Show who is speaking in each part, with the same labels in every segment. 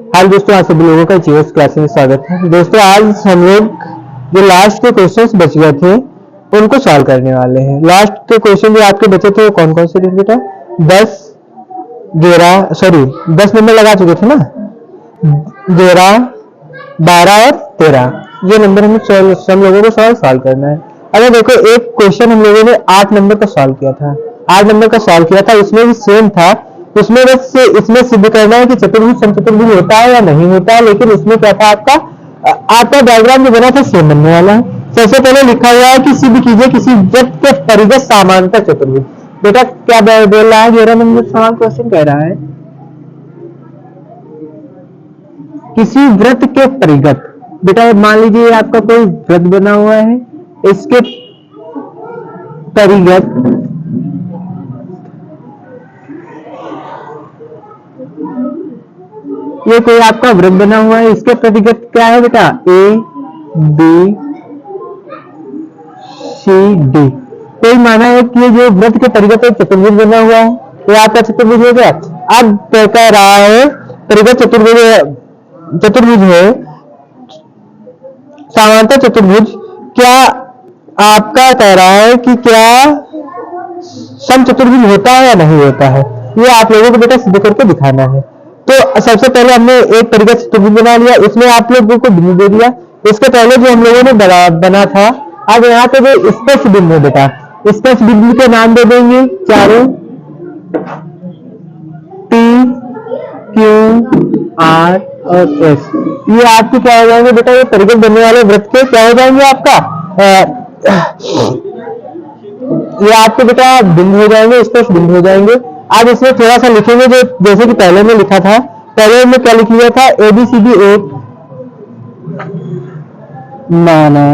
Speaker 1: हाल दोस्तों, आप सभी लोगों का जीएस क्लास में स्वागत है। दोस्तों आज हम लोग जो लास्ट के क्वेश्चंस बच गए थे उनको सॉल्व करने वाले हैं। लास्ट के क्वेश्चन जो आपके बचे थे वो कौन कौन से थे बेटा? 10, 11 सॉरी 10 नंबर लगा चुके थे ना, 11, 12 और 13 ये नंबर हमें सब लोगों को सॉल्व करना है। अगर देखो एक क्वेश्चन हम लोगों ने 8 नंबर का सॉल्व किया था, 8 नंबर का सॉल्व किया था, उसमें भी सेम था। उसमें बस इसमें सिद्ध करना है कि चतुर्भुज समचतुर्भुज होता है या नहीं होता है, लेकिन उसमें क्या था आपका डायग्राम जो बना था सेम बनने वाला है। सबसे पहले लिखा हुआ है कि सिद्ध कीजिए किसी वृत्त के परिगत समांतर चतुर्भुज। बेटा क्या बोल रहा है? 11 नंबर सवाल क्वेश्चन कह रहा है किसी वृत्त के परिगत। बेटा मान लीजिए आपका कोई वृत्त बना हुआ है, इसके परिगत ये कोई आपका वृत्त बना हुआ है, इसके परिगत क्या है बेटा? A B C D. कोई माना है कि ये जो वृत्त के परिगत एक चतुर्भुज बना हुआ है, ये आपका चतुर्भुज हो गया। अब कह रहा है परिगत चतुर्भुज है समांतर चतुर्भुज। क्या आपका कह रहा है कि क्या समचतुर्भुज होता है या नहीं होता है? ये आप लोगों को बेटा सिद्ध करके दिखाना है। तो सबसे पहले हमने एक परिगत चतुर्भुज बना लिया, इसमें आप लोगों को बिंदु दे दिया। इसके पहले जो हम लोगों ने बना था, अब यहाँ पे जो स्पर्श बिंदु है बेटा, स्पर्श बिंदु के नाम दे देंगे चारों, P, Q, R और S। ये आपके क्या हो जाएंगे बेटा? ये परिगत बनने वाले वृत्त के क्या हो जाएंगे आपका? ये आपके बेटा बिंदु हो जाएंगे, स्पर्श बिंदु हो जाएंगे। आज इसमें थोड़ा सा लिखेंगे जो जैसे कि पहले में लिखा था। पहले में क्या लिख लिया था? ABCD एक माना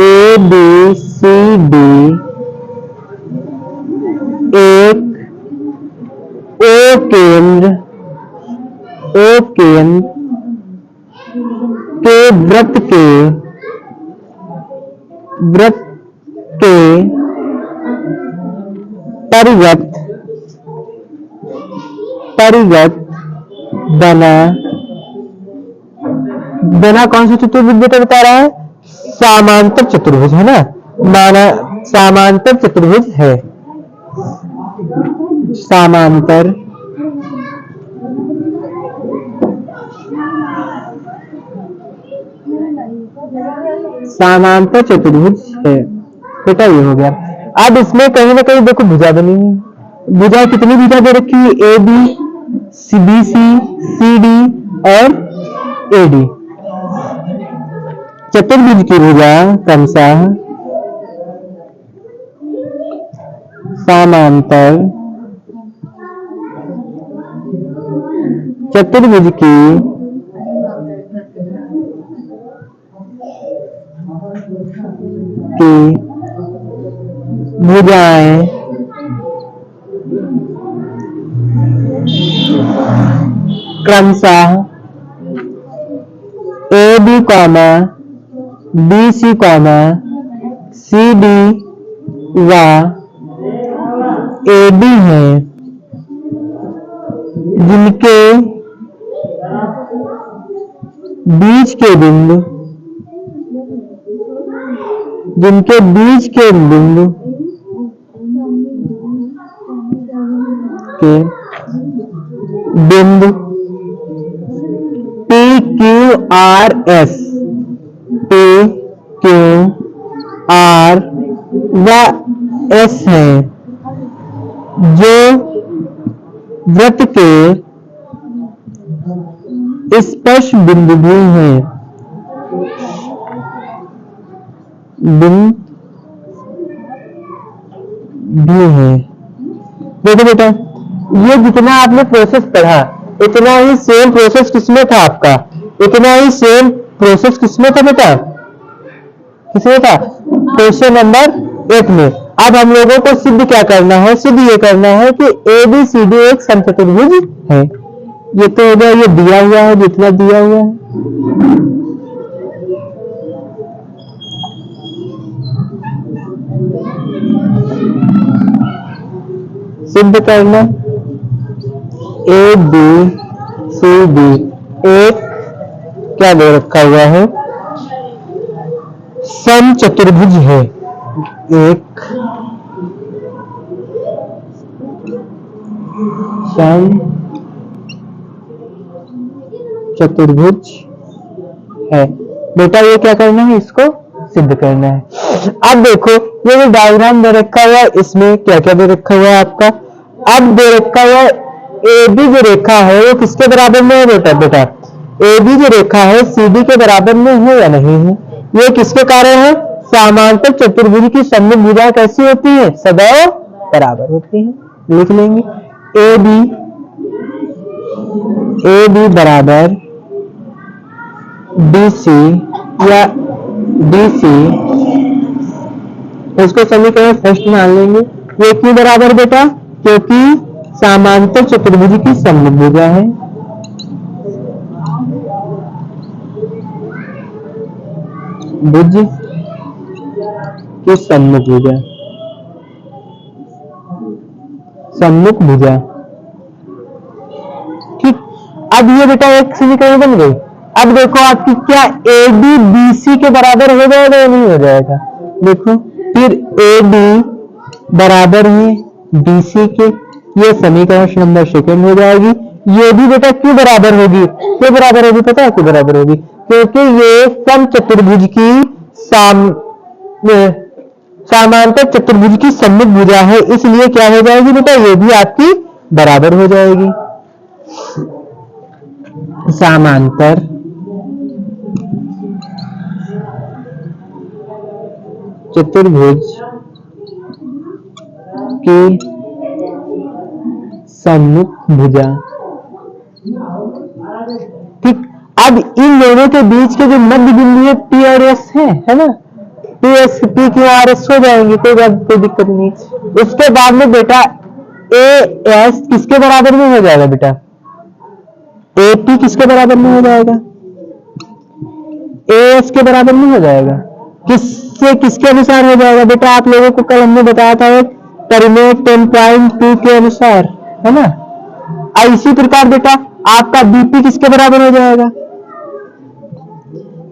Speaker 1: ABCD एक O केंद्र के वृत्त के परिगत बना कौन सा चतुर्भुज बेटा बता रहा है? समांतर चतुर्भुज है ना, माना समांतर चतुर्भुज है। समांतर चतुर्भुज है बेटा, ये हो गया। अब इसमें कहीं ना कहीं देखो भुजा बनी हुई। भुजा कितनी भुजा दे रखी है? A B C C D और ए डी। चतुर्भुज की भुजा क्रमशः समांतर चतुर्भुज की भुजाएं क्रमशः A B comma B C comma C D व ए बी है, जिनके बीच के बिंदु P Q R S व S है, जो वृत्त के स्पर्श बिंदु भी हैं। देखो बेटा, ये जितना आपने प्रोसेस पढ़ा इतना ही सेम प्रोसेस किसमें था आपका? इतना ही सेम प्रोसेस किसमें था बेटा? किसमें था? क्वेश्चन नंबर 1 में। अब हम लोगों को सिद्ध क्या करना है? सिद्ध ये करना है कि ABCD एक समचतुर्भुज है। ये तो हो गया, ये दिया हुआ है जितना दिया हुआ है। सिद्ध करना ए बी सी डी एक क्या दे रखा हुआ है, समचतुर्भुज है। एक समचतुर्भुज है। बेटा ये क्या करना है, इसको सिद्ध करना है। अब देखो ये जो डायग्राम दे रखा हुआ है इसमें क्या क्या दे रखा हुआ है आपका। अब दे रखा हुआ ए बी जो रेखा है वो किसके बराबर में है बेटा, बेटा ए बी जो रेखा है सी डी के बराबर में है या नहीं है। ये किसके कारण है, समांतर चतुर्भुज की सममित भुजाएं कैसी होती है, सदैव बराबर होती है। लिख लेंगे ए बी बराबर डी सी या डी सी, इसको समीकरण फर्स्ट मान लेंगे। ये क्यों बराबर बेटा, क्योंकि समांतर चतुर्भुज की सममित भुजा है। भुज की सम्मुख भुजा, सम्मुख भुजा, ठीक। अब ये बेटा एक समीकरण बन गई। अब देखो आपकी क्या ए बी बी सी के बराबर हो जाएगा या नहीं हो जाएगा। देखो फिर ए बी बराबर है डी सी के, ये समीकरण नंबर सेकंड हो जाएगी। ये भी बेटा क्यों बराबर होगी, क्यों बराबर होगी पता है क्यों बराबर होगी, क्योंकि ये समचतुर्भुज की समांतर चतुर्भुज की सम्मित भुजा है, इसलिए क्या हो जाएगी बेटा, ये भी आपकी बराबर हो जाएगी। समांतर चतुर्भुज की सम्मुख भुजा, ठीक। अब इन दोनों के बीच के जो मध्य बिंदु है पी और एस है ना, P S P Q R S हो जाएंगे, कोई दिक्कत नहीं। उसके बाद में बेटा ए एस किसके बराबर में हो जाएगा बेटा, ए पी किसके बराबर में हो जाएगा, ए एस के बराबर में हो जाएगा। किससे किसके अनुसार हो जाएगा बेटा, आप लोगों को कल हमने बताया था एक परिमेय 10.2 के अनुसार, है ना। इसी प्रकार बेटा आपका बीपी किसके बराबर हो जाएगा,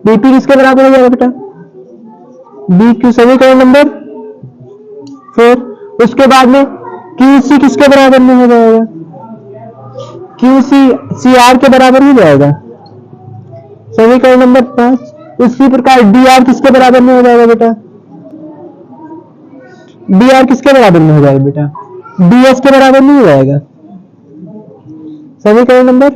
Speaker 1: बीपी किसके बराबर हो जाएगा बेटा, बी क्यू, समीकरण नंबर 4। उसके बाद में क्यूसी किसके बराबर में हो जाएगा, क्यूसी सी आर के बराबर हो जाएगा, समीकरण नंबर 5। उसी प्रकार डी आर किसके बराबर में हो जाएगा बेटा, डी आर किसके बराबर में हो जाएगा बेटा, डी एस के बराबर में हो जाएगा, समीकरण नंबर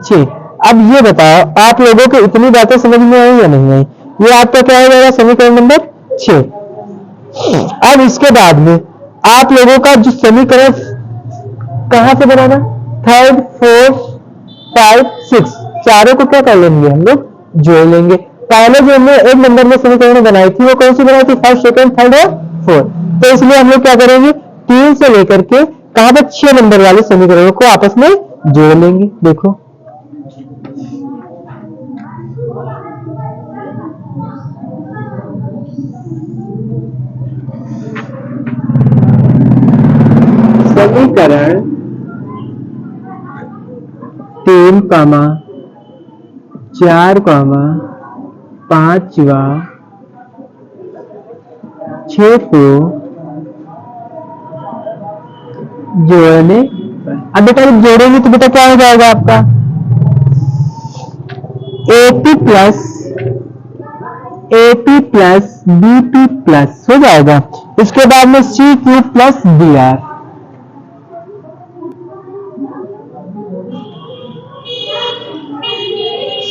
Speaker 1: 6। अब ये बताओ आप लोगों को इतनी बातें समझ में आई या नहीं आई। ये आपका क्या हो जाएगा, समीकरण नंबर 6। अब इसके बाद में आप लोगों का जो समीकरण कहां से बनाना, 3rd 4th 5 6 चारों को क्या कर लेंगे, हम लोग जोड़ लेंगे। पहले जो हमने एक नंबर में समीकरण बनाई थी वो कौन सी बनाई थी, 1st 2nd 3rd और 4th। तो इसलिए हम लोग क्या करेंगे, 3 से लेकर के कहां पर 6 नंबर वाले समीकरणों को आपस में जोड़ लेंगे। देखो समीकरण 3, 4, 5, 6 को जोड़ने, अब बेटा जोड़ेंगे तो बेटा क्या हो जाएगा आपका, AP प्लस BP प्लस हो जाएगा। इसके बाद में CQ plus DR,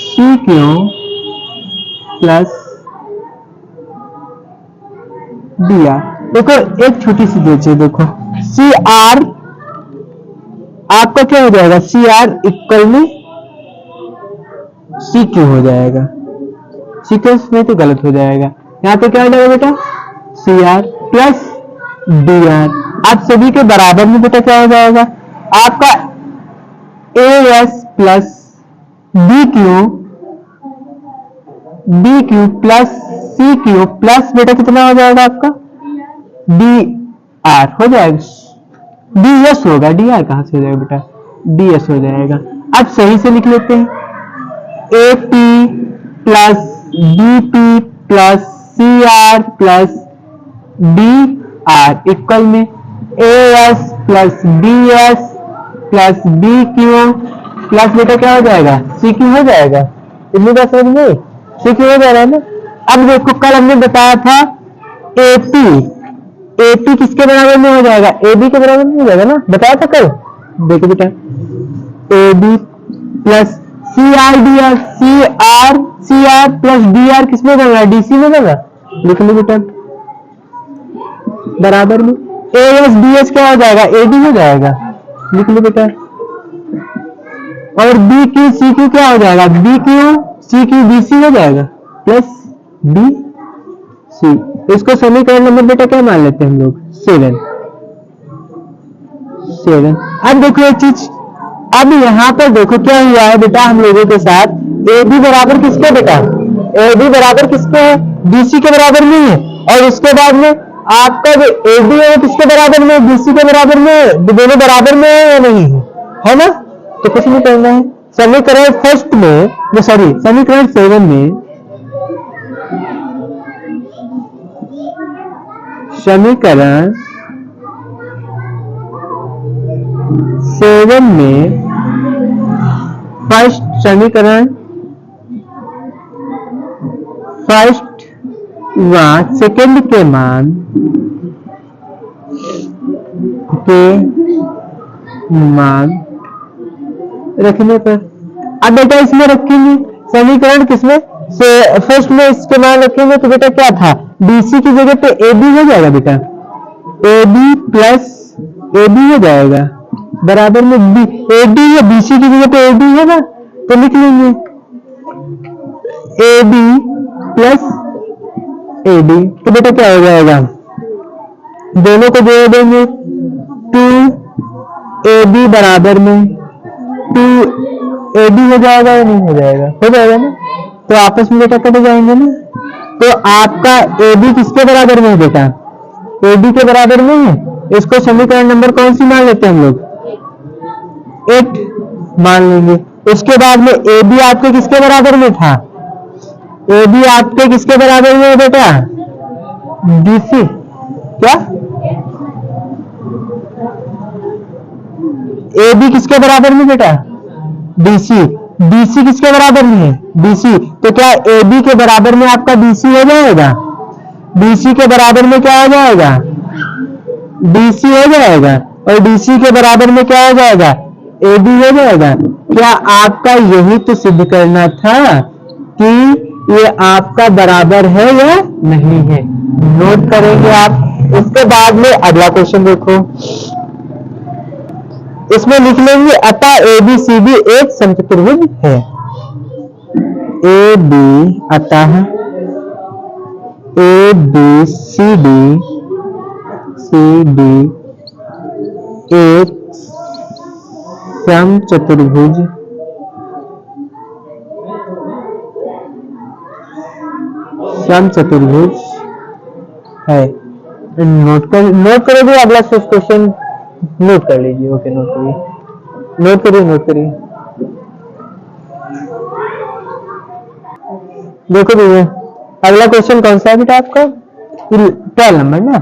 Speaker 1: CQ plus DR। देखो एक छोटी सी चीज देखो, CR आपका क्या हो जाएगा, CR इक्वल में CQ हो जाएगा, सीक्वेंस में तो गलत हो जाएगा। यहाँ पे क्या हो जाएगा बेटा, CR प्लस DR। आप सभी के बराबर में बेटा क्या हो जाएगा, आपका AS plus BQ plus CQ plus बेटा कितना हो जाएगा आपका DR हो जाएगा। डी एस होगा, डी आर कहां से हो जाएगा बेटा, डी एस हो जाएगा। अब सही से लिख लेते हैं, A P plus B P plus C R plus D R equal में A S plus B S plus B Q plus बेटा क्या हो जाएगा, सी क्यू हो जाएगा। इतनी बात समझ में, सी क्यू हो जा रहा है ना। अब देखो कल हमने बताया था एपी, एपी किसके बराबर में हो जाएगा, एबी के बराबर में हो जाएगा ना, बताया था कल। देखो बेटा A B plus C R D R, C R plus D R किसमें बनेगा, डीसी में बनेगा। लिख लो बेटा बराबर में ए एस डी एस क्या हो जाएगा, एडी हो जाएगा। लिख लो बेटा। और बी क्यू सी क्यू क्या हो जाएगा, B Q C Q B C हो जाएगा प्लस बी सी। इसको समीकरण नंबर बेटा क्या मान लेते हैं हम लोग, 7। अब देखो एक चीज, अब यहाँ पर देखो क्या हुआ है बेटा हम लोगों के साथ, ए बी बराबर किसके बेटा, ए बी बराबर किसके है, बीसी के बराबर में है। और उसके बाद में आपका जो ए बी है वो किसके बराबर में, बीसी के बराबर में, दोनों बराबर में है या नहीं है ना। तो कुछ नहीं करना है, समीकरण फर्स्ट में, सॉरी समीकरण 7 में, समीकरण 7 में फर्स्ट समीकरण फर्स्ट व सेकंड के मान रखने पर, अब बेटा इसमें रखेंगे समीकरण किसमें, फर्स्ट में इसके मान रखेंगे तो बेटा क्या था, बीसी की जगह पे ए बी हो जाएगा बेटा, A B plus A B हो जाएगा बराबर में बी, ए डी या बीसी की जगह पे ए डी है ना, तो लिख लेंगे A B plus A D. तो बेटा क्या हो जाएगा, दोनों को जोड़ देंगे, 2 ए बी बराबर में 2 ए डी हो जाएगा या नहीं हो जाएगा, हो जाएगा ना। तो आपस में बेटा कट जाएंगे ना। तो आपका ए बी किसके बराबर में है बेटा, ए डी के बराबर में है। इसको समीकरण नंबर कौन सी मान लेते हैं हम लोग, 8 मान लेंगे। उसके बाद में ए बी आपके किसके बराबर में था, ए बी आपके किसके बराबर में है बेटा, डीसी, क्या ए बी किसके बराबर में बेटा, डीसी, डीसी किसके बराबर में है, डीसी। तो क्या ए बी के बराबर में आपका डीसी हो जाएगा, डीसी के बराबर में क्या हो जाएगा, डीसी हो जाएगा। और डीसी के बराबर में क्या हो जाएगा, एडी हो जाएगा। क्या आपका यही तो सिद्ध करना था कि ये आपका बराबर है या नहीं है, नोट करेंगे आप। उसके बाद में अगला क्वेश्चन देखो, इसमें लिख लेंगे अतः ए बी सी डी एक समचतुर्भुज है, ए बी अतः ए बी सी डी एक समचतुर्भुज है। नोट करोगे अगला क्वेश्चन, नोट कर लीजिए। ओके नोट करिए। देखो भैया अगला क्वेश्चन कौन सा है बेटा आपका, 12 नंबर ना।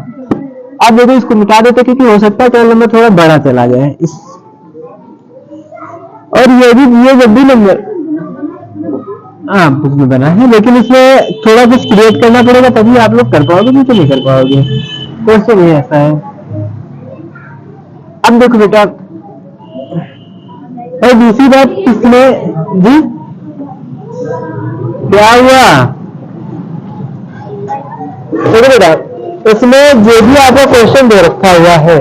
Speaker 1: अब देखो इसको मिटा देते क्योंकि हो सकता है 12 नंबर थोड़ा बड़ा चला जाए इस, और ये जब भी नंबर बुक में बना है, लेकिन इसमें थोड़ा कुछ क्रिएट करना पड़ेगा तभी आप लोग कर पाओगे, नहीं तो नहीं कर पाओगे। क्वेश्चन ये ऐसा है। अब देखो बेटा, और दूसरी बात इसमें जी क्या हुआ, देखो बेटा इसमें जो भी आपका क्वेश्चन दे रखा हुआ है,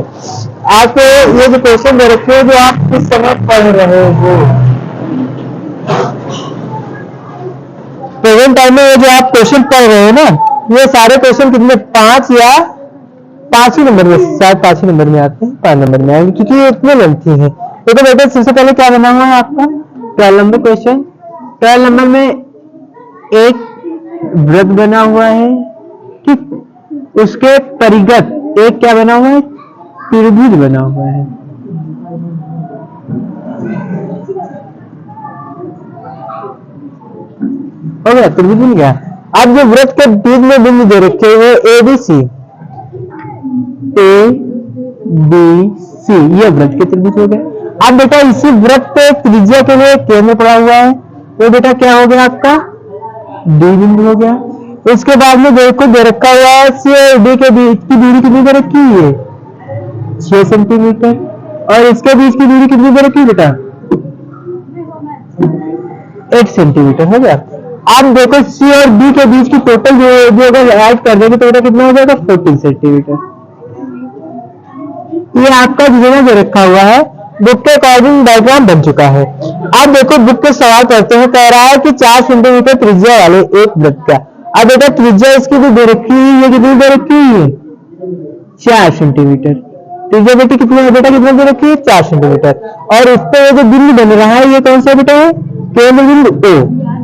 Speaker 1: आपको ये जो क्वेश्चन दे रखे हो जो आप किस समय पढ़ रहे हो, प्रेजेंट टाइम में ये जो आप क्वेश्चन पढ़ रहे हो ना, ये सारे क्वेश्चन कितने 5 या 5 ही नंबर में, शायद 5 ही नंबर में आते हैं, 5 नंबर में आएंगे क्योंकि ये इतने लेंथी है। तो बेटा सबसे पहले क्या बना हुआ है आपका 12 नंबर क्वेश्चन, 12 नंबर में एक वृत्त बना हुआ है, ठीक, उसके परिगत एक क्या बना हुआ है, त्रिभुज बना हुआ है। हो गया, त्रिभुज बन गया। अब जो वृत्त के बीच में बिंदु दे रखे हैं ए बी सी, ए बी सी, ये वृत्त के त्रिभुज हो गए। अब बेटा इसी वृत्त पे त्रिज्या के लिए केंद्र पड़ा हुआ है, तो बेटा क्या हो गया आपका डी बिंदु हो गया। उसके बाद में देखो दे रखा हुआ है सी और डी के बीच की दूरी कितनी दे रखी है 6 सेंटीमीटर, और इसके बीच की दूरी कितनी दे रखी है बेटा 8 सेंटीमीटर हो गया। अब देखो सी और डी के बीच की टोटल जो अगर ऐड कर देंगे तो बेटा कितना हो जाएगा 14 सेंटीमीटर। ये आपका जो दे रखा हुआ है बुक के अकॉर्डिंग डायग्राम बन चुका है। अब देखो बुक के सवाल करते हैं, कह रहा है कि 4 सेंटीमीटर त्रिज्या वाले एक वृत्त का। अब बेटा त्रिज्या इसकी भी दे रखी है, ये कितनी दे रखी है 4 सेंटीमीटर। त्रिज्या बेटी कितनी है बेटा, कितना दे रखी है 4 सेंटीमीटर। और इस पे ये जो बिंदु बन रहा है ये कौन सा बेटा है केंद्र बिंदु ओ,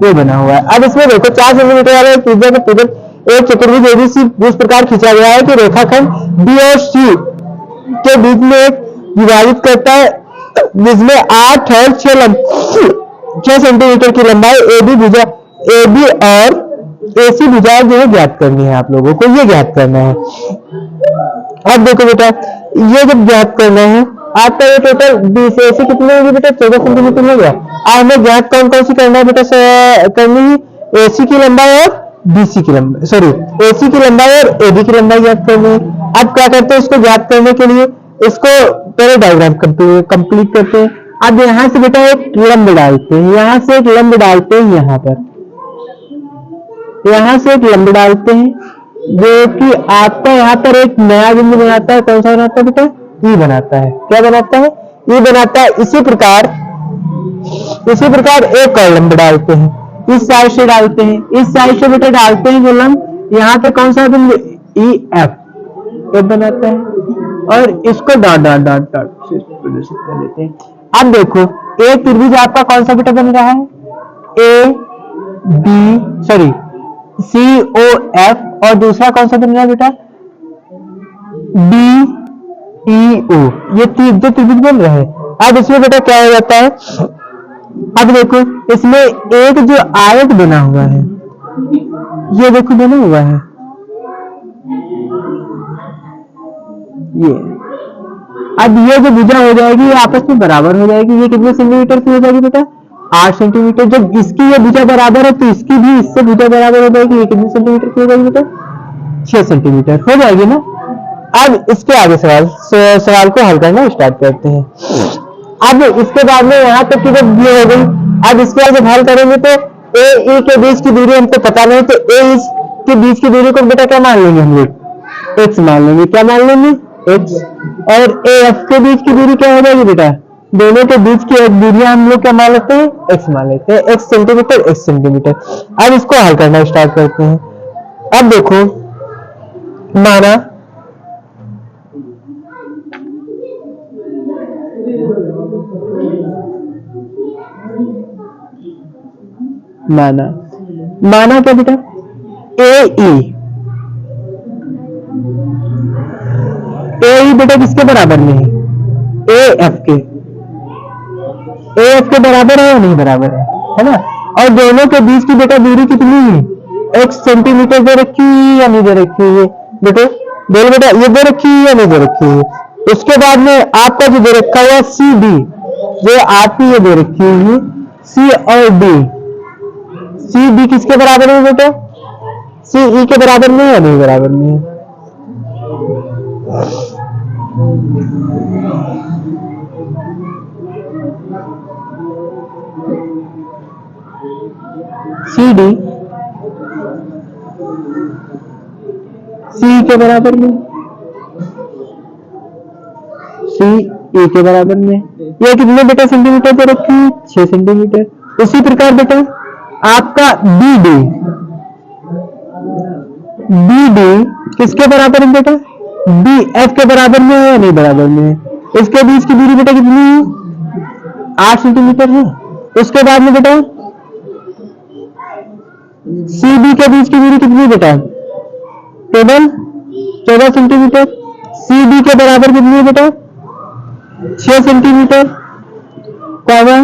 Speaker 1: ये बना हुआ है। अब इसमें देखो 4 सेंटीमीटर वाले त्रिज्या के पूरक एक चतुर्भुज एबीसी इस प्रकार खींचा गया है कि रेखाखंड बी और सी के बीच में एक विभाजित करता है, जिसमें 8 और 6 सेंटीमीटर की लंबाई एबी भुजा एबी और एसी भुजा जो है ज्ञात करनी है। आप लोगों को ये ज्ञात करना है। अब देखो बेटा ये जब ज्ञात करना है आपका ये टोटल बी से एसी कितने होगी बेटा 14 सेंटीमीटर हो गया। अब हमें ज्ञात कौन कौन सी करना है बेटा करनी है एसी की लंबाई और बीसी की लंबाई, सॉरी एसी की लंबाई और एबी की लंबाई ज्ञात करनी है। अब क्या करते हैं इसको ज्ञात करने के लिए इसको पहले डायग्राम कंप्लीट करते हैं। अब यहाँ से बेटा एक लंब डालते हैं, यहाँ से एक लंब डालते हैं, यहाँ से एक लंब डालते हैं जो कि आपका यहाँ पर एक नया बिंदु बनाता है। कौन सा बनाता है बेटा ई बनाता है। क्या बनाता है ई बनाता है। इसी प्रकार एक और लंब डालते हैं, इस साइड से डालते हैं, इस साइड से बेटा डालते हैं जो लंब यहाँ पे कौन सा बिंदु ई एफ बनाता है, और इसको डॉट डॉट डॉट डॉट से प्रदर्शित कर लेते हैं। अब देखो एक त्रिभुज आपका कौन सा बेटा बन रहा है A B sorry C O F, और दूसरा कौन सा बन रहा है बेटा बी ई ओ, ये जो त्रिभुज बन रहा है। अब इसमें बेटा क्या हो जाता है, अब देखो इसमें एक जो आयत बना हुआ है ये देखो बना हुआ है ये। अब ये जो भुजा हो जाएगी ये आपस में बराबर हो जाएगी। ये कितने सेंटीमीटर की हो जाएगी बेटा 8 सेंटीमीटर। जब इसकी ये भुजा बराबर है तो इसकी भी इससे भुजा बराबर हो जाएगी। ये कितने सेंटीमीटर की हो जाएगी बेटा 6 सेंटीमीटर हो जाएगी ना। अब इसके आगे सवाल को हल करना स्टार्ट करते हैं। अब इसके बाद में यहाँ तक की जब ये हो गई, अब इसके बाद जब हल करेंगे तो ए ई के बीच की दूरी हमको पता नहीं, तो ए इस के बीच की दूरी को बेटा क्या मान लेंगे हम लोग एक्स मान लेंगे। क्या मान लेंगे एक्स। और ए एफ के बीच की दूरी क्या हो जाएगी बेटा, दोनों के बीच की दूरी हम लोग क्या मान लेते हैं एक्स मान लेते हैं, एक्स सेंटीमीटर एक्स सेंटीमीटर। अब इसको हल करना स्टार्ट करते हैं। अब देखो माना क्या बेटा ए ई बेटा किसके बराबर में है ए एफ के बराबर है या नहीं बराबर है ना। और दोनों के बीच की बेटा दूरी कितनी है एक्स सेंटीमीटर दे रखी है या नहीं दे रखी है बेटे, बोलो बेटा ये दे रखी है या नहीं दे रखी है। उसके बाद में आपका जो दे रखा हुआ सी डी जो आपकी ये दे रखी है सी और डी, सी डी किसके बराबर है बेटा सी ई के बराबर में या नहीं बराबर में है। सी डी सी के बराबर में, सी ए के बराबर में। यह कितने बेटा सेंटीमीटर दे रखी है 6 सेंटीमीटर। उसी प्रकार बेटा आपका बी डी किसके बराबर है बेटा बी एफ के बराबर में है या नहीं बराबर में है। इसके बीच की दूरी बेटा कितनी है 8 सेंटीमीटर है। उसके बाद में बेटा सी बी के बीच की दूरी कितनी बेटा टेबल 14 सेंटीमीटर। सी डी के बराबर कितनी है बेटा 6 सेंटीमीटर, कॉमा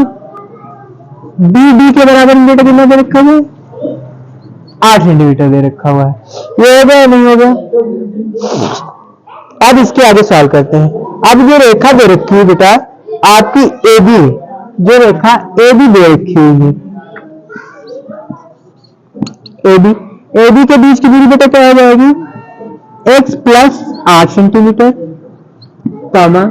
Speaker 1: बी डी के बराबर बेटा कितना दे रखा हुआ है 8 सेंटीमीटर दे रखा हुआ है। ये हो गया या नहीं हो गया? अब इसके आगे सॉल्व करते हैं। अब जो रेखा दे रखी है बेटा आपकी ए बी, जो रेखा ए बी दे रखी हुई है ए बी के बीच की दूरी बेटा क्या हो जाएगी x प्लस 8 सेंटीमीटर, कॉमा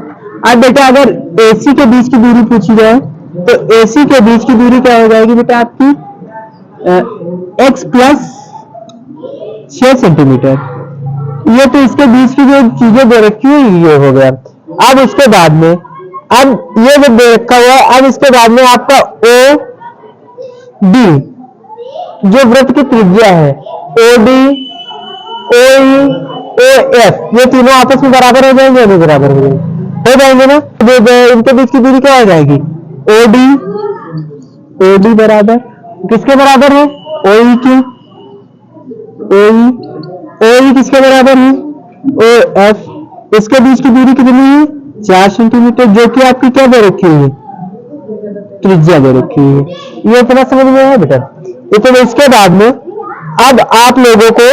Speaker 1: अब बेटा अगर AC के बीच की दूरी पूछी जाए तो AC के बीच की दूरी क्या हो जाएगी बेटा आपकी x प्लस 6 सेंटीमीटर। ये तो इसके बीच की जो चीजें दे रखी है ये हो गया। अब इसके बाद में अब ये जो दे रखा हुआ है, अब इसके बाद में आपका ओ डी जो वृत्त की त्रिज्या है ओ डी ओ एफ, ये तीनों आपस में बराबर हो जाएंगे या नहीं बराबर हो जाएंगे ना? इनके बीच की दूरी क्या हो जाएगी ओ डी बराबर किसके बराबर है ओ ई के, ओ ई किसके बराबर है ओ एफ। इसके बीच की दूरी कितनी है 4 सेंटीमीटर, जो कि आपकी क्या दे रखी हुई है त्रिज्या दे रखी हुई है। ये इतना समझ में आया बेटा? तो इसके बाद में अब आप लोगों को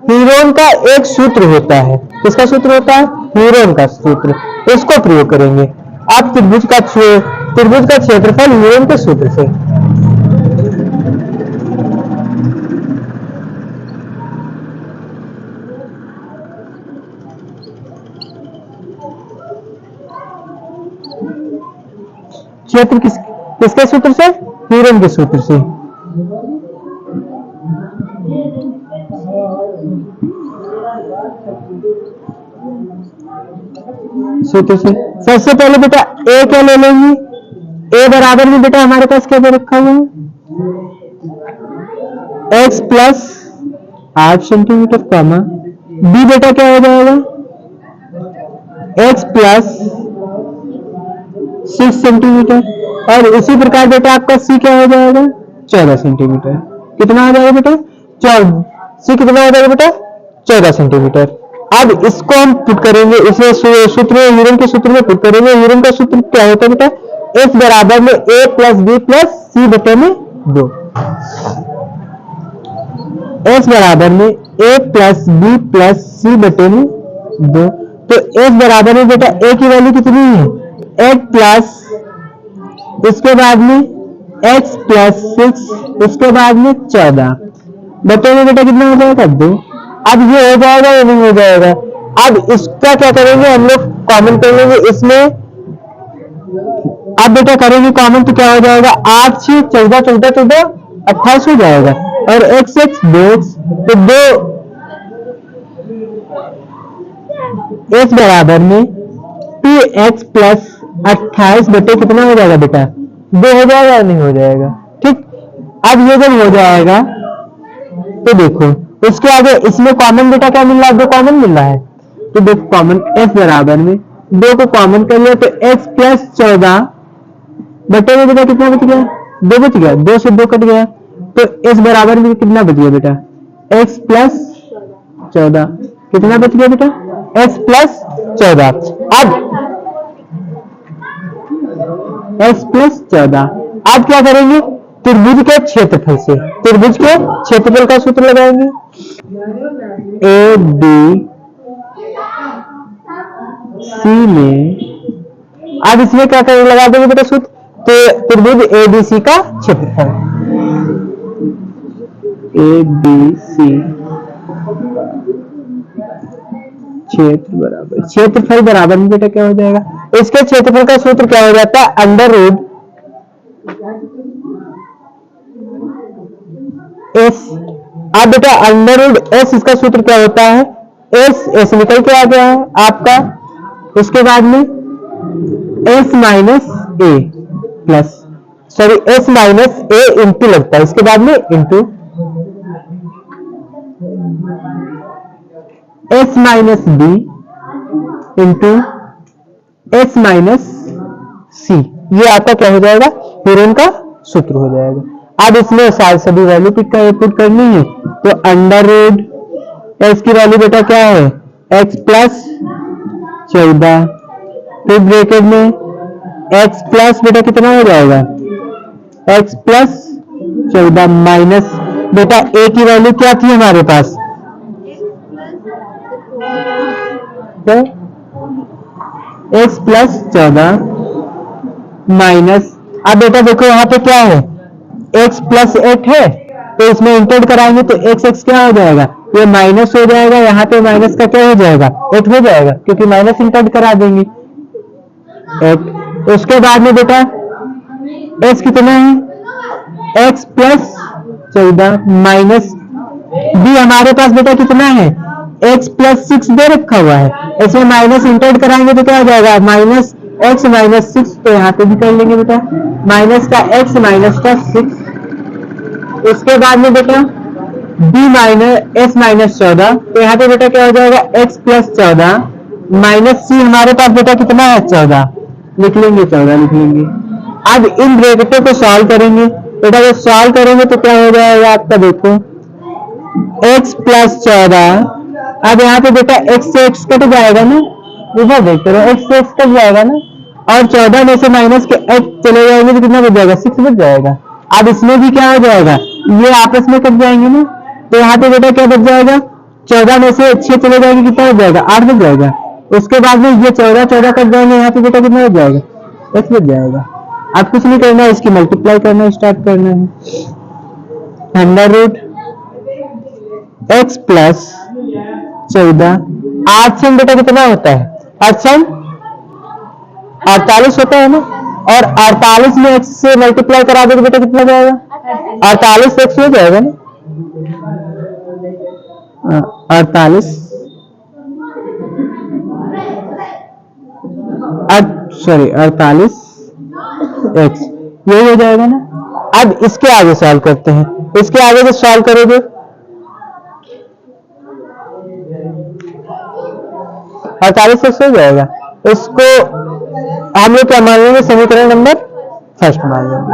Speaker 1: हीरोन का एक सूत्र होता है, किसका सूत्र होता है हीरोन का सूत्र, इसको प्रयोग करेंगे आप त्रिभुज का क्षेत्रफल हीरोन के सूत्र से। क्षेत्र किसके सूत्र से हीरोन के सूत्र से। सूत्र से सबसे पहले बेटा ए क्या ले लेंगे, ए बराबर में बेटा हमारे पास क्या दे रखा हुआ है x plus 8 centimetre, comma B बेटा क्या हो जाएगा x प्लस 6 सेंटीमीटर, और इसी प्रकार बेटा आपका सी क्या हो जाएगा 14 सेंटीमीटर। कितना हो जाएगा बेटा सी कितना हो जाएगा बेटा 14 सेंटीमीटर। अब इसको हम पुट करेंगे, इसे सूत्र हीरोन के सूत्र में पुट करेंगे। हीरोन का सूत्र क्या होता है बेटा एस बराबर में ए प्लस बी प्लस सी बटे में 2, एस बराबर में ए प्लस बी प्लस सी बटे में 2। तो एस बराबर में बेटा ए की वैल्यू कितनी है 8 प्लस इसके बाद में x प्लस 6 इसके बाद में 14 बटे में बेटा कितना हो जाएगा 2। अब ये हो जाएगा या नहीं हो जाएगा? अब इसका क्या करेंगे हम लोग कॉमन करेंगे इसमें। अब बेटा करेंगे कॉमन तो क्या हो जाएगा 8 से 14 14 14 28 हो जाएगा, और x 2x तो 2 x बराबर में 2x प्लस 28 बटे कितना हो जाएगा बेटा 2 हो जाएगा या नहीं हो जाएगा? ठीक। अब ये जब हो जाएगा तो देखो इसके आगे इसमें कॉमन बेटा क्या मिल रहा है 2 कॉमन मिल रहा है, तो देखो कॉमन f बराबर में 2 को कॉमन कर लिया तो x प्लस 14 बटे में बेटा कितना बच गया 2 बच गया, 2 से 2 कट गया तो s बराबर में कितना बच गया बेटा x प्लस 14 कितना बच गया बेटा x प्लस 14। अब x प्लस 14 अब क्या करेंगे त्रिभुज के क्षेत्रफल से, त्रिभुज के क्षेत्रफल का सूत्र लगाएंगे ए बी सी में। अब इसमें क्या करेंगे लगा देंगे बेटा सूत्र, तो त्रिभुज ए बी सी का क्षेत्रफल ए बी सी क्षेत्रफल बराबर में बेटा क्या हो जाएगा, इसके क्षेत्रफल का सूत्र क्या हो जाता है अंडर रूट एस। अब बेटा अंडर रूट एस इसका सूत्र क्या होता है एस निकल के आ गया है आपका, इसके बाद में S minus A plus sorry S minus A into लगता है, इसके बाद में into S minus B into S minus C, ये आपका क्या हो जाएगा हीरोन का सूत्र हो जाएगा। अब इसमें सारी सभी वैल्यू पुट करनी है तो अंडर रूट x की वैल्यू बेटा क्या है x प्लस 14, फिर ब्रैकेट में x प्लस बेटा कितना हो जाएगा x प्लस 14 माइनस बेटा a की वैल्यू क्या थी हमारे पास तो x प्लस 14 माइनस, अब बेटा देखो यहाँ पे क्या है x प्लस 8 है तो इसमें इंटर कराएंगे तो x क्या हो जाएगा ये माइनस हो जाएगा, यहाँ पे माइनस का क्या हो जाएगा 8 हो जाएगा क्योंकि माइनस इंटर करा देंगे 8। उसके बाद में बेटा x कितना है x प्लस 14 माइनस b हमारे पास बेटा कितना है x प्लस 6 दे रखा हुआ है, इसमें माइनस इंटर कराएंगे तो क्या हो जाएगा माइनस x माइनस 6, तो यहाँ पे भी कर लेंगे बेटा माइनस का x माइनस का 6। उसके बाद में बेटा b माइनस s माइनस 14, तो यहाँ पे बेटा क्या हो जाएगा x प्लस 14 माइनस c हमारे पास बेटा कितना है 14, लिख लेंगे 14 लिख लेंगे। अब इन ब्रैकेटों को सॉल्व करेंगे बेटा, जब सॉल्व करेंगे तो क्या हो जाएगा आपका देखो x प्लस 14, अब यहाँ पे बेटा x से x कट जाएगा ना, इधर देखते रहो x से x कट जाएगा ना, और 14 में से माइनस के x चले जाएंगे तो कितना बच जाएगा 6 बच जाएगा। अब इसमें भी क्या हो जाएगा ये आपस में कट जाएंगे ना, तो यहाँ पे बेटा क्या बच जाएगा 14 में से 6 चले जाएंगे कितना बच जाएगा 8 बच जाएगा। उसके बाद में ये 14 कट जाएंगे, यहाँ पे बेटा कितना बच जाएगा x बच जाएगा। अब कुछ नहीं करना है, इसकी मल्टीप्लाई करना स्टार्ट करना है, अंडर रूट x प्लस 14, 8 से बेटा कितना होता है 8 से 48 होता है ना, और 48 में x से मल्टीप्लाई करा दो तो बेटा कितना जाएगा 48 x हो जाएगा ना 48 48 x यही हो जाएगा ना। अब इसके आगे सॉल्व करते हैं, इसके आगे जो सॉल्व करोगे 48 x हो जाएगा, इसको हम लोग क्या मान लेंगे समीकरण नंबर फर्स्ट मान लेंगे,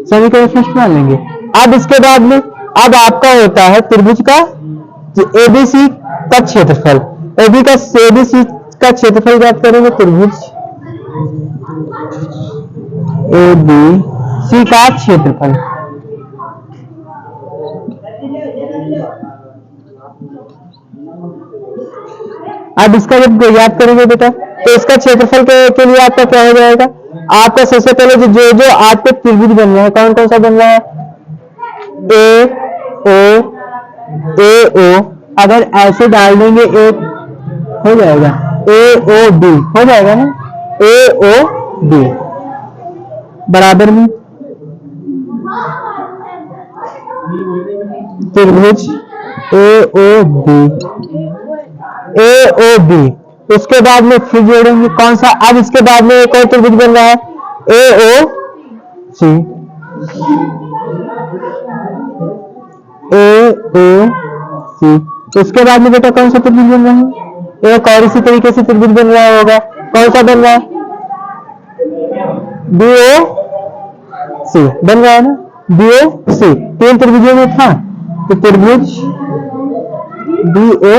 Speaker 1: समीकरण फर्स्ट मान लेंगे। अब इसके बाद में अब आपका होता है त्रिभुज का एबीसी का क्षेत्रफल, एबीसी का क्षेत्रफल ज्ञात करेंगे, त्रिभुज एबीसी का क्षेत्रफल। अब इसका जब याद करेंगे बेटा तो इसका क्षेत्रफल के लिए आपका क्या हो जाएगा, आपका सबसे पहले जो आपके त्रिभुज बन रहा है कौन कौन सा बन रहा है ए ओ, अगर ऐसे डाल देंगे एक हो जाएगा ए ओ बी हो जाएगा ना, ए ओ बी बराबर में त्रिभुज ए ओ बी। उसके बाद में फिर जोड़ेंगे कौन सा, अब इसके बाद में एक और त्रिभुज बन रहा है ए ओ सी, उसके बाद में बेटा कौन सा त्रिभुज बन रहा है, एक और इसी तरीके से त्रिभुज बन रहा होगा, कौन सा बन रहा है बी ओ सी बन रहा है ना, बी ओ सी 3 त्रिभुजों में था तो त्रिभुज बी ओ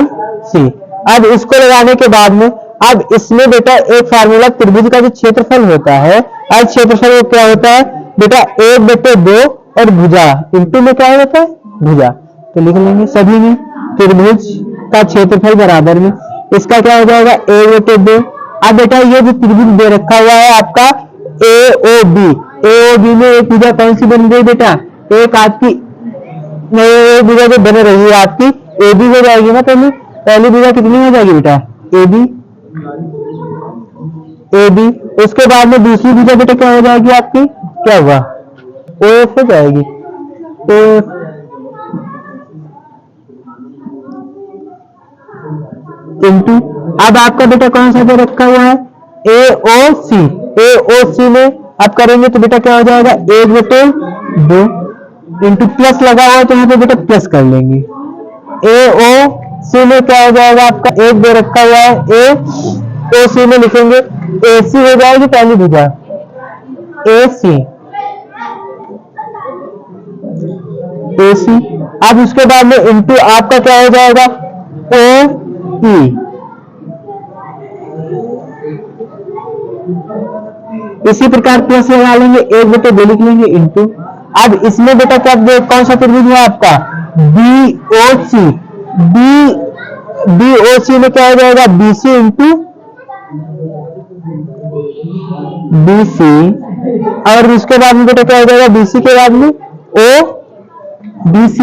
Speaker 1: सी। अब इसको लगाने के बाद में अब इसमें बेटा एक फार्मूला त्रिभुज का जो क्षेत्रफल होता है, अब क्षेत्रफल वो क्या होता है बेटा 1/2 और भुजा इंटू में क्या होता है भुजा, तो लिख लेंगे सभी में त्रिभुज का क्षेत्रफल बराबर में इसका क्या हो जाएगा 1/2। अब बेटा ये जो त्रिभुज दे रखा हुआ है आपका ए ओ बी में एक भुजा कौन सी बन गई बेटा, एक आपकी भुजा जो बन रही है आपकी ए बी हो जाएगी ना, पहली भुजा कितनी हो जाएगी बेटा ए बी। उसके बाद में दूसरी भुजा बेटा क्या हो जाएगी आपकी, क्या हुआ ओ एफ हो जाएगी, इंटू अब आपका बेटा कौन सा दे रखा हुआ है ए ओ सी में अब करेंगे तो बेटा क्या हो जाएगा 1/2 इंटू प्लस लगा हुआ है तो यहाँ पे बेटा प्लस कर लेंगे, ए ओ सी में क्या हो जाएगा आपका 1 दे रखा हुआ है ए ओ सी में लिखेंगे ए सी हो जाएगी पहली भुजा ए सी, AC। अब उसके बाद में इंटू आपका क्या हो जाएगा OE। इसी प्रकार प्लस लगा लेंगे, 1/2 लिख लेंगे इंटू। अब इसमें बेटा क्या कौन सा त्रिभुज है आपका BOC। BOC में क्या हो जाएगा BC इंटू BC। और उसके बाद में बेटा क्या हो जाएगा BC के बाद में BC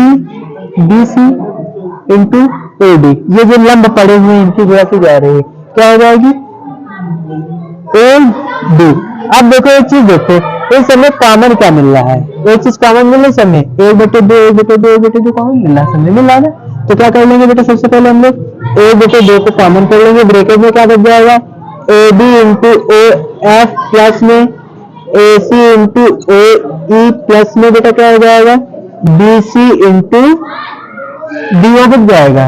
Speaker 1: इंटू AD। ये जो लंब पड़े हुए हैं इनकी गुणा की जा रही है, क्या हो जाएगी AD। अब देखो एक चीज देखो, इस समय कॉमन क्या मिल रहा है, एक चीज कॉमन मिल रही है समय 1/2 कॉमन मिल रहा है, समय मिल रहा है ना। तो क्या कर लेंगे बेटा, सबसे पहले हम लोग 1/2 को कॉमन कर लेंगे, ब्रैकेट में क्या बच जाएगा AB इंटू AF प्लस में AC इंटू AE प्लस में बेटा क्या हो जाएगा BC इंटू DO बच जाएगा।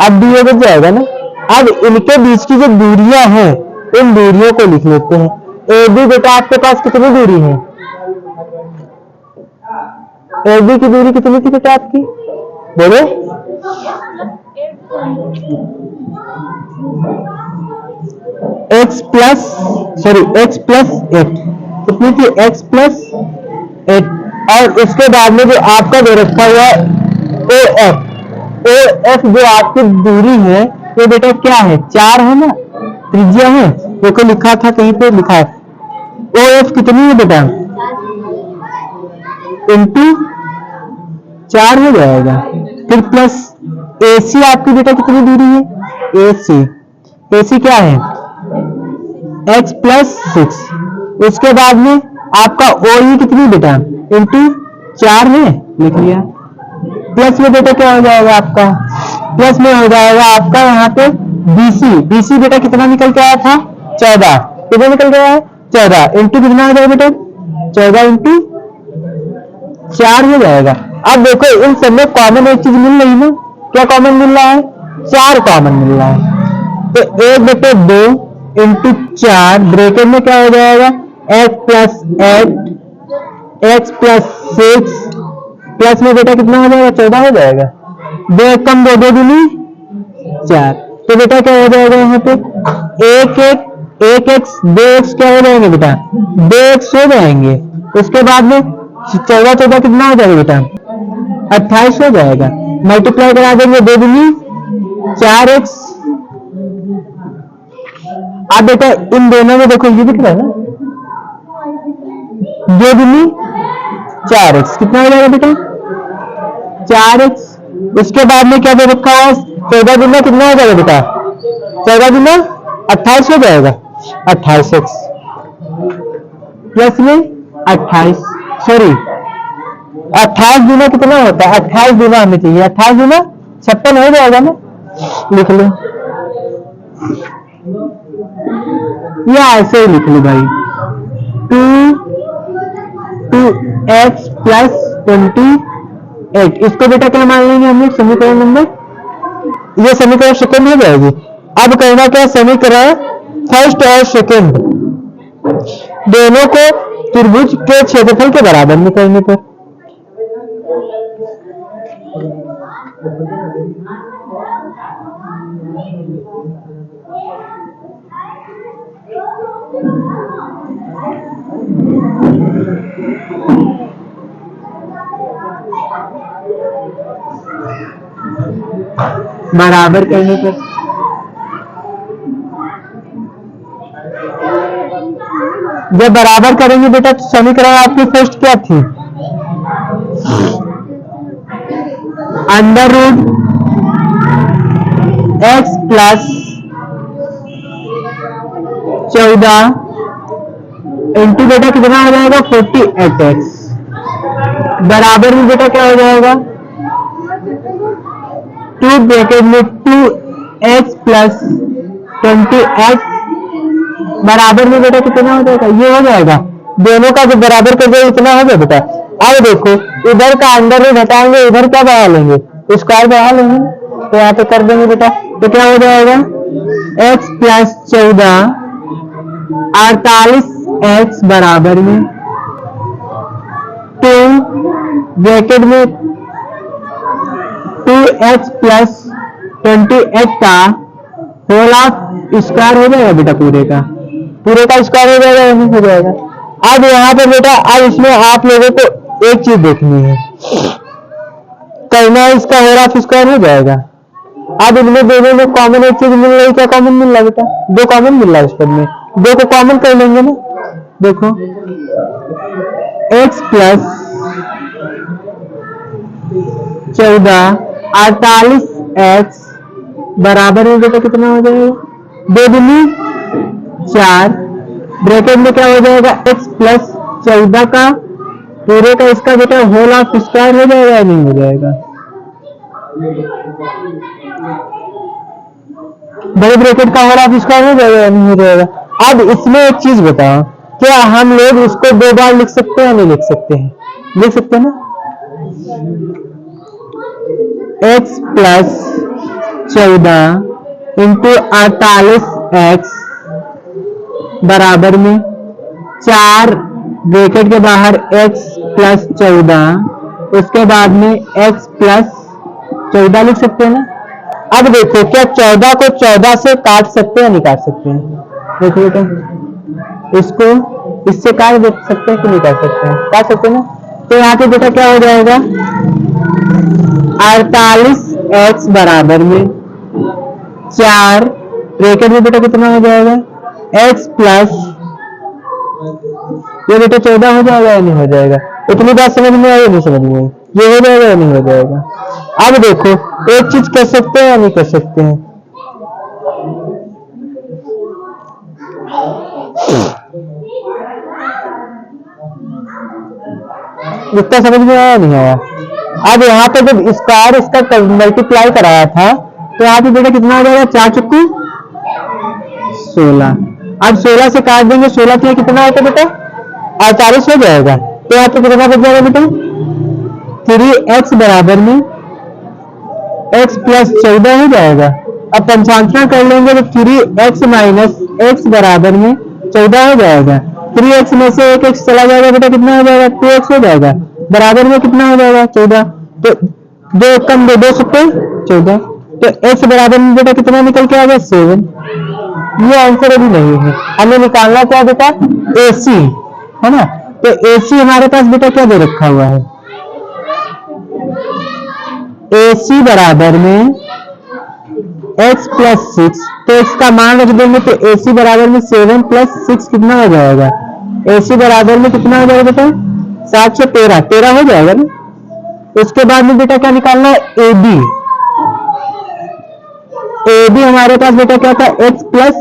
Speaker 1: अब DO बच जाएगा ना। अब इनके बीच की जो दूरियां हैं इन दूरियों को लिख लेते हैं। AB बेटा आपके पास कितनी दूरी है, AB की दूरी कितनी थी बेटा आपकी, बोलो x प्लस 8 कितनी थी, x प्लस 8। और उसके बाद में जो आपका दे रखा हुआ OF जो आपकी दूरी है ये बेटा क्या है 4 है ना, त्रिज्या है, देखो लिखा था कहीं पे लिखा है OF कितनी है बेटा इंटू 4 हो जाएगा। फिर प्लस AC आपकी बेटा कितनी दूरी है AC क्या है x प्लस 6। उसके बाद में आपका OE कितनी बेटा इंटू 4 है, लिख लिया। प्लस में बेटा क्या हो जाएगा आपका, प्लस में हो जाएगा आपका यहाँ पे BC बेटा कितना निकल के आया था 14, कितना निकल गया है 14 इंटू कितना हो जाएगा बेटा 14 इंटू 4 हो जाएगा। अब देखो इन सब में कॉमन एक चीज मिल रही ना, क्या कॉमन मिल रहा है 4 कॉमन मिल रहा है। तो 1/2 इंटू 4 ब्रैकेट में क्या हो जाएगा x plus 8 x plus 6 plus में बेटा कितना हो जाएगा 14 हो जाएगा। 2 कम 2 दूनी 4, तो बेटा क्या हो जाएगा यहाँ पे 1x 2x क्या हो जाएंगे बेटा 2x हो जाएंगे। उसके बाद में 14 कितना हो जाएगा बेटा 28 हो जाएगा। मल्टीप्लाई करा देंगे 2 दूनी 4x। अब बेटा इन दोनों में देखो ये दिख रहा है ना 2 दूनी 4x कितना हो जाएगा बेटा 4x। उसके बाद में क्या दे रखा है 14 दूना कितना हो जाएगा बेटा 14 दूना 28 हो जाएगा 28x प्लस में 28 28 दूना कितना होता है 28 दूना हमें चाहिए 28 दूना 56 हो जाएगा ना, लिख लो या ऐसे ही लिख लो भाई 2x प्लस 28। इसको बेटा क्या मान लेंगे हम लोग समीकरण नंबर, ये समीकरण सेकंड हो जाएगी। अब कहना क्या समीकरण फर्स्ट और सेकंड दोनों को त्रिभुज के क्षेत्रफल के बराबर में करने पर बराबर करने पर जब बराबर करेंगे बेटा तो समीकरण आपकी फर्स्ट क्या थी under root x plus 14 into बेटा कितना हो जाएगा 48x बराबर में बेटा क्या हो जाएगा 2 ब्रैकेट में 2x प्लस 20x बराबर में बेटा कितना हो जाएगा ये हो जाएगा। दोनों का जो बराबर कर दे इतना हो गया बेटा। अब देखो इधर का अंदर में घटाएंगे इधर क्या बढ़ा लेंगे स्क्वायर बढ़ा लेंगे, तो यहाँ पे कर देंगे बेटा तो क्या हो जाएगा x प्लस 14 48x बराबर में 2 ब्रैकेट में 2x प्लस 28 का होल ऑफ स्क्वायर हो जाएगा बेटा, पूरे का स्क्वायर हो जाएगा या नहीं हो जाएगा। अब यहाँ पे बेटा अब इसमें आप लोगों को एक चीज देखनी है, करना है इसका होल ऑफ स्क्वायर हो जाएगा। अब इनमें दोनों में कॉमन एक चीज मिल रही, क्या कॉमन मिल रहा है बेटा, 2 कॉमन मिल रहा है इस पद में, 2 को कॉमन कर लेंगे ना। देखो x प्लस 14 48x बराबर में बेटा कितना हो जाएगा, 2 दूनी 4, ब्रैकेट में क्या हो जाएगा, x प्लस 14 का पूरे का इसका बेटा होल ऑफ स्क्वायर हो जाएगा या नहीं हो जाएगा। बड़े ब्रैकेट का होल ऑफ स्क्वायर हो जाएगा या नहीं हो जाएगा। अब इसमें एक चीज बताओ, क्या हम लोग उसको 2 बार लिख सकते हैं या नहीं लिख सकते हैं, लिख सकते हैं ना। x प्लस 14 इंटू 48x बराबर में 4 ब्रैकेट के बाहर x प्लस 14, उसके बाद में x प्लस 14 लिख सकते हैं ना। अब देखो क्या 14 को 14 से काट सकते हैं या नहीं काट सकते हैं, देखो बेटा इसको इससे काट सकते हैं कि नहीं काट सकते हैं, काट सकते हैं ना। तो यहाँ पे बेटा क्या हो जाएगा, 48x बराबर में 4 ब्रैकेट में बेटा कितना हो जाएगा, x प्लस ये बेटा 14 हो जाएगा या नहीं हो जाएगा। इतनी बात समझ में आई या नहीं समझ में आई, ये हो जाएगा या नहीं हो जाएगा। अब देखो एक चीज कर सकते हैं या नहीं कर सकते हैं, इतना समझ में आया नहीं आया। अब यहाँ पे जब स्क्वायर इसका मल्टीप्लाई कराया था तो यहाँ पे बेटा कितना हो जाएगा, 4 चुक्कू 16। अब 16 से काट देंगे, 16 के कितना होता है बेटा 48 हो जाएगा। तो यहाँ पे कितना बच जाएगा बेटा, 3x बराबर में x प्लस 14 हो जाएगा। अब पंचांतरण कर लेंगे तो 3x माइनस x बराबर में 14 हो जाएगा। 3x में से एक x चला जाएगा बेटा, कितना हो जाएगा 2x हो जाएगा, बराबर में कितना हो जाएगा 14। तो 2 कम 2 सुपे 14, तो x बराबर में बेटा कितना निकल के आ गया 7। ये आंसर अभी नहीं है, हमें निकालना क्या बेटा AC है ना। तो AC हमारे पास बेटा क्या दे रखा हुआ है, AC बराबर में x प्लस 6, तो इसका मान रख देंगे तो AC बराबर में 7 प्लस 6 कितना हो जाएगा, AC बराबर में कितना हो जाएगा बेटा 7 से 13, 13 हो जाएगा ना। उसके बाद में बेटा क्या निकालना है AB, AB हमारे पास बेटा क्या था x प्लस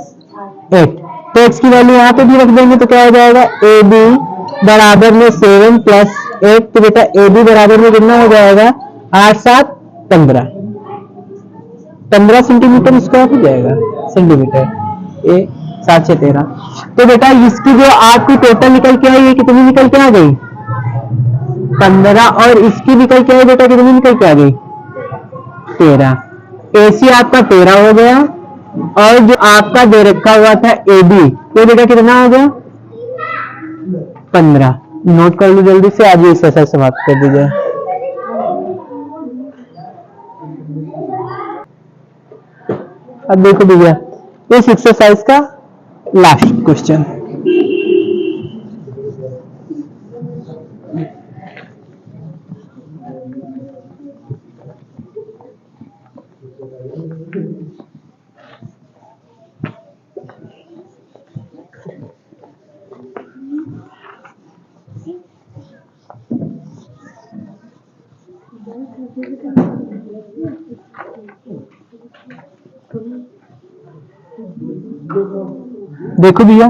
Speaker 1: 8, तो x की वैल्यू यहाँ पे भी रख देंगे तो क्या हो जाएगा AB बराबर में 7 प्लस 8, तो बेटा AB बराबर में कितना हो जाएगा 8 7 15 सेंटीमीटर स्क्वायर हो जाएगा, सेंटीमीटर ए 7 से 13। तो बेटा इसकी जो आपकी टोटल निकल के आई है कितनी निकल के आ गई 15, और इसकी निकल के आई बेटा कितनी निकल के आ गई 13। AC आपका 13 हो गया, और जो आपका दे रखा हुआ था AB वो बेटा कितना हो गया 15। नोट कर लो जल्दी से, आज ये एक्सरसाइज समाप्त कर दीजिए। अब देखो भैया इस एक्सरसाइज का लास्ट क्वेश्चन, देखो भैया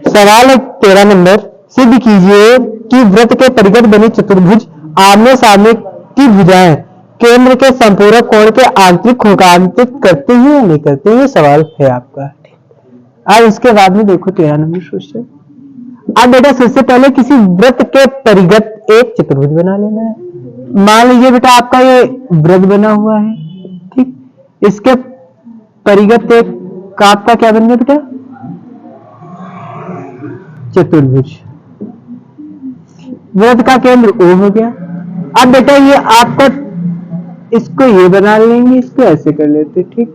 Speaker 1: सवाल है 13 नंबर, सिद्ध कीजिए कि वृत्त के परिगत बनी चतुर्भुज आमने सामने की भुजाएं केंद्र के संपूरक कोण के आंतरिक होगांतरित करते हैं या नहीं करते, ये सवाल है आपका। अब इसके बाद में देखो 13 नंबर क्वेश्चन। अब बेटा सबसे पहले किसी वृत्त के परिगत एक चतुर्भुज बना लेना है। मान लीजिए बेटा आपका ये वृत्त बना हुआ है, ठीक, इसके परिगत एक का आपका क्या बन गया बेटा चतुर्भुज। वृत्त का केंद्र O हो गया। अब बेटा ये आपका, इसको ये बना लेंगे, इसको ऐसे कर लेते, ठीक।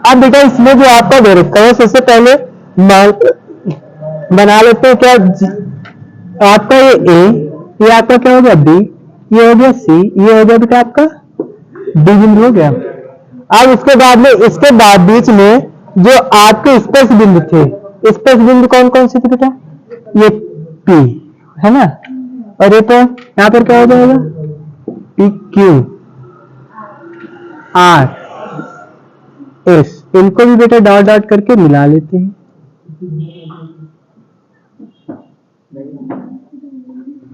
Speaker 1: अब बेटा इसमें जो आपका दे रखा है, सबसे पहले बना लेते हैं क्या, आपका ये A, ये आपका क्या हो गया B, ये हो गया C, ये हो गया बेटा आपका D बिंदु हो गया। अब इसके बाद में, इसके बाद बीच में जो आपके स्पर्श बिंदु थे, स्पर्श बिंदु कौन कौन से थे बेटा, ये P है ना, और ये तो यहाँ पर क्या हो जाएगा P Q R S, इनको भी बेटा डॉट डॉट करके मिला लेते हैं,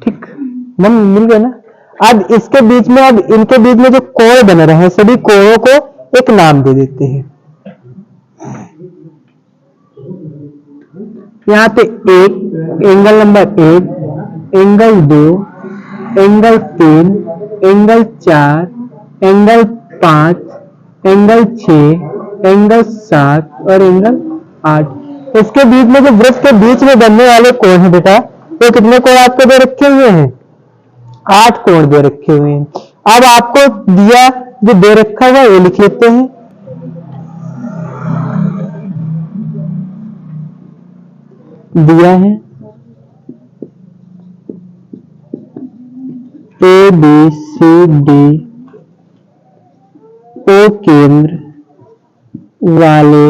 Speaker 1: ठीक, मन मिल गया ना। अब इसके बीच में, अब इनके बीच में जो कोण बन रहे हैं, सभी कोणों को एक नाम दे देते हैं। यहाँ पे एक angle number 1, angle 2, angle 3, angle 4, angle 5, angle 6, angle 7 और एंगल 8। इसके बीच में जो वृत्त के बीच में बनने वाले कोण है बेटा, वो कितने कोण आपको दे रखे हुए हैं, 8 कोण दे रखे हुए हैं। अब आपको दिया जो दे रखा हुआ ये लिख लेते हैं, दिया है A B C D O केंद्र वाले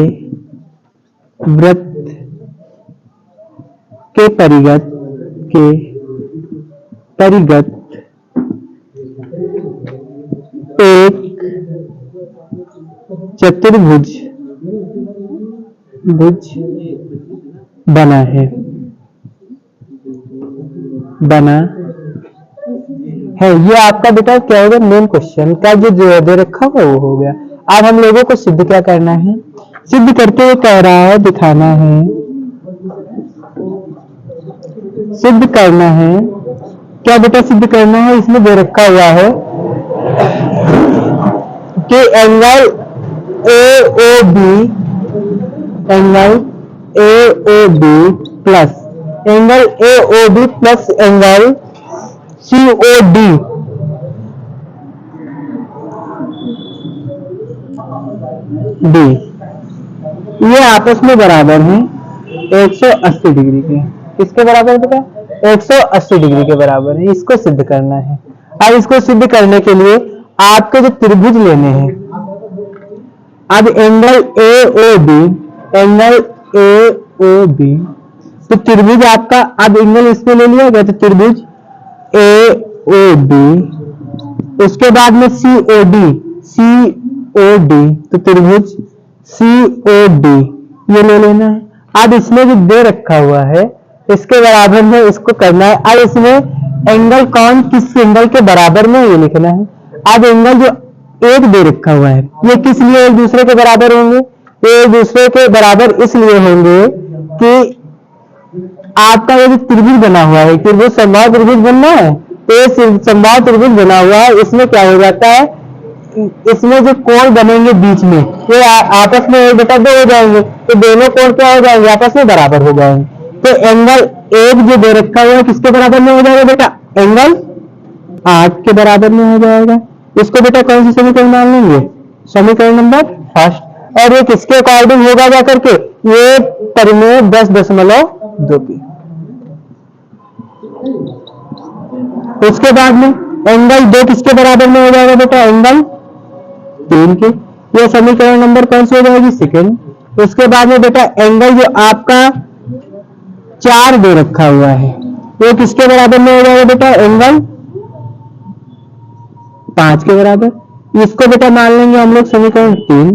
Speaker 1: वृत्त के परिगत एक चतुर्भुज बना है, ये आपका बेटा क्या होगा, मेन क्वेश्चन का जो दे रखा हुआ वो हो गया। अब हम लोगों को सिद्ध क्या करना है, सिद्ध करके ये कह रहा है, दिखाना है, सिद्ध करना है, क्या बेटा सिद्ध करना है, इसमें दे रखा हुआ है कि angle AOB plus angle AOB plus angle COD ये आपस में बराबर हैं 180 डिग्री के। किसके बराबर बेटा, 180 डिग्री के बराबर है। इसको सिद्ध करना है। अब इसको सिद्ध करने के लिए आपको जो त्रिभुज लेने हैं, अब एंगल AOB तो त्रिभुज आपका, अब एंगल इसमें ले लिया गया तो त्रिभुज AOB, उसके बाद में COD तो त्रिभुज COD ये ले लेना है। अब इसमें जो दे रखा हुआ है इसके बराबर में इसको करना है। अब इसमें एंगल कौन किस एंगल के बराबर में ये लिखना है। अब एंगल जो एक दे रखा हुआ है ये किस लिए एक दूसरे के बराबर होंगे, ये एक दूसरे के बराबर इसलिए होंगे कि आपका ये जो त्रिभुज बना हुआ है, त्रिभुज समबाहु त्रिभुज बनना है, तो ये समबाहु त्रिभुज बना हुआ है, इसमें क्या हो जाता है, इसमें जो कोण बनेंगे बीच में ये आपस में एक बटा दो हो जाएंगे, तो दोनों कोण क्या हो जाएंगे, आपस में बराबर हो जाएंगे। तो एंगल एक जो दे रखा हुआ है किसके बराबर में हो जाएगा बेटा, एंगल 8 के बराबर में हो जाएगा। इसको बेटा कौन सी समीकरण मान लेंगे, समीकरण नंबर फर्स्ट, और ये किसके अकॉर्डिंग होगा जाकर के, ये परिमेय 10.2 की। उसके बाद में एंगल 2 किसके बराबर में हो जाएगा बेटा, एंगल 3 के। ये समीकरण नंबर कौन सी हो जाएगी, सेकंड। उसके बाद में बेटा एंगल जो आपका 4 दे रखा हुआ है वो किसके बराबर में हो जाएगा बेटा, एंगल 5 के बराबर। इसको बेटा मान लेंगे हम लोग समीकरण 3।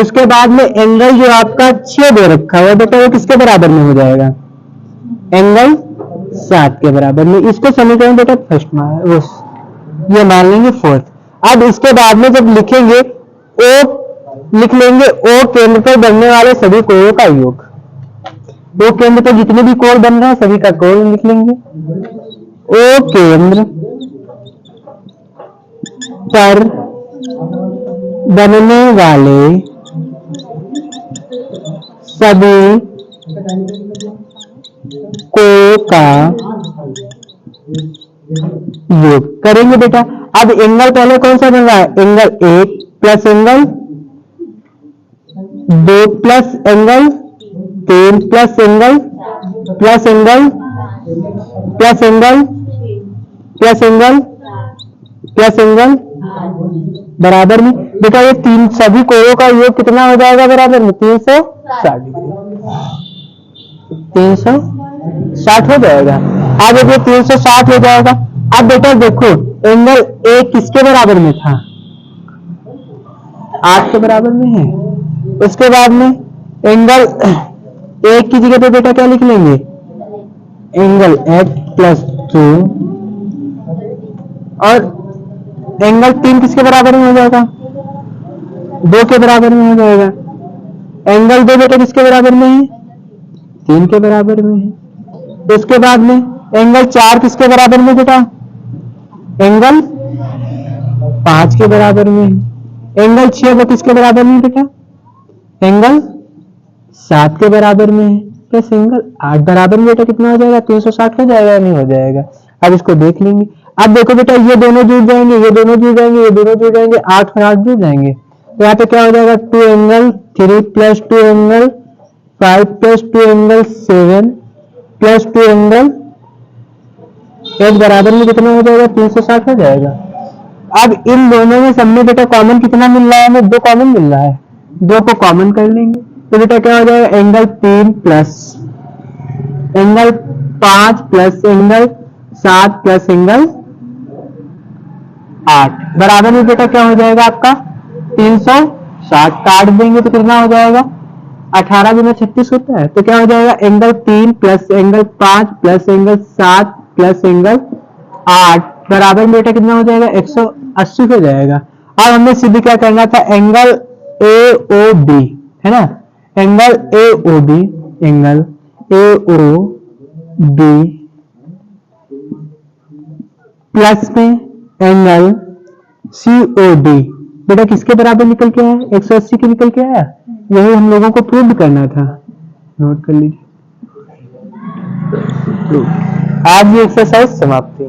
Speaker 1: उसके बाद में एंगल जो आपका 6 दे रखा हुआ है बेटा वो किसके बराबर में हो जाएगा, एंगल 7 के बराबर में। इसको समीकरण बेटा फर्स्ट ये मान लेंगे फोर्थ। अब इसके बाद में जब लिखेंगे ओ लिख लेंगे ओ केंद्र पर बनने वाले सभी कोणों का योग। ओ केंद्र पर जितने भी कोण बन रहे हैं सभी का कोण लिख लेंगे। ओ केंद्र पर बनने वाले सभी कोणों का योग करेंगे बेटा। अब एंगल पहले कौन सा बन रहा है, angle 1 plus angle 2 plus angle 3 plus angle plus angle plus angle plus angle plus angle बराबर में। बेटा ये तीन सभी कोणों का योग कितना हो जाएगा बराबर में, 360 डिग्री, 360 हो जाएगा। अब ये 360 हो जाएगा। अब बेटा देखो एंगल ए किसके बराबर में था, 8 के बराबर में है। उसके बाद में एंगल ए की जगह पे बेटा क्या लिख लेंगे, एंगल x प्लस 2, और एंगल 3 किसके बराबर में हो जाएगा, 2 के बराबर में हो जाएगा। एंगल 2 बेटा किसके बराबर में है, 3 के बराबर में है। उसके बाद में एंगल 4 किसके बराबर में बेटा, एंगल 5 के बराबर में है। एंगल 6 वो किसके बराबर में बेटा, एंगल 7 के बराबर में है। प्लस एंगल 8 बराबर में बेटा कितना हो जाएगा, 360 हो जाएगा या नहीं हो जाएगा। अब इसको देख लेंगे। अब देखो बेटा ये दोनों जुड़ जाएंगे, ये दोनों जुड़ जाएंगे, ये दोनों जुड़ जाएंगे, 8 और 8 जुड़ जाएंगे। तो यहाँ पे क्या हो जाएगा, 2 angle 3 plus 2 angle 5 plus 2 angle 7 plus 2 angle 8 बराबर में कितना हो जाएगा, 360 हो जाएगा। अब इन दोनों में सबने बेटा कॉमन कितना मिल रहा है, हमें 2 कॉमन मिल रहा है, 2 को कॉमन कर लेंगे। तो बेटा क्या हो जाएगा, angle 3 plus angle 5 plus angle 7 plus angle 8 बराबर में बेटा क्या हो जाएगा आपका, 360। काट देंगे तो कितना हो जाएगा, 18 गुना 36 होता है। तो क्या हो जाएगा, angle 3 plus angle 5 plus angle 7 plus angle 8 बराबर में बेटा कितना हो जाएगा, 180 हो जाएगा। अब हमें सीधे क्या करना था, एंगल ए ओ बी है ना, angle A O B, angle A O B plus में एंगल सी ओ डी बेटा किसके बराबर निकल के आया, 180 के निकल के आया। यही हम लोगों को प्रूव करना था, नोट कर लीजिए। आज ये एक्सरसाइज समाप्त है।